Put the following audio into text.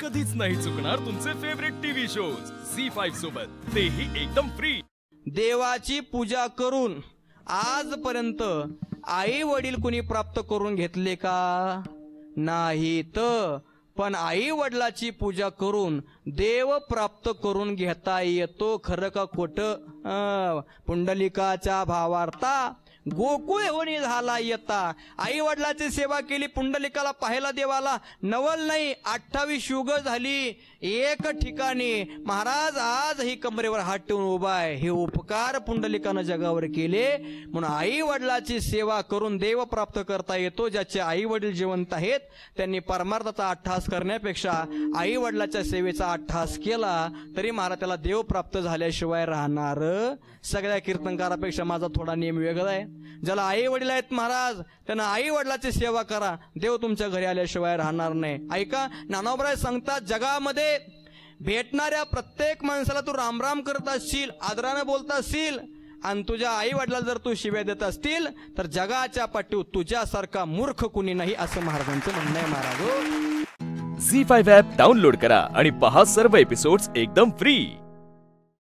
कधीच नाही चुकणार तुमचे फेवरेट टीव्ही शोज झी5 सोबत, तेही एकदम फ्री। देवाची पूजा करून आजपर्यंत आई वडील कुणी प्राप्त करून घेतले का? नाहीत। पण आई वडिलाची पूजा करून देव प्राप्त करून घेता येतो, खरं का खोटं? पुंडलिकाच्या भावार्था गोकुळ होणी झाला येता। आई वडिलाची सेवा केली, पुंडलिकाला पाहायला देवाला नवल नाही 28 युग झाली एक ठिकाणी। महाराज आज ही कमरेवर हात ठेवून उभा आहे। हे उपकार पुंडलिकानं जगावर केले, म्हणून आई वडिलाची सेवा करून देव प्राप्त करता येतो। ज्याचे आई वडील जिवंत आहेत त्यांनी परमार्थाचा अट्टहास करण्यापेक्षा आई वडिलाच्या सेवेचा अट्टहास केला तरी महाराज त्याला देव प्राप्त झाल्याशिवाय राहणार। सगळ्या कीर्तनकारापेक्षा माझा थोडा नियम वेगळा आहे। ज्याला आई वडील आहेत महाराज त्यांना आई वडिलाची सेवा करा, देव तुमच्या घरी आल्याशिवाय राहणार नाही। ऐका, ज्ञानोबराय सांगतात, जगामध्ये भेटणाऱ्या प्रत्येक माणसाला तू राम राम करत असशील, आदराने बोलत असशील आणि तुझ्या आई वडिलाला जर तू शिव्या देत असतील तर जगाच्या पाठीवर तुझ्यासारखा मूर्ख कुणी नाही, असं महाराजांचं म्हणणं आहे। महाराज झी5 ॲप डाउनलोड करा आणि पहा सर्व एपिसोड्स एकदम फ्री।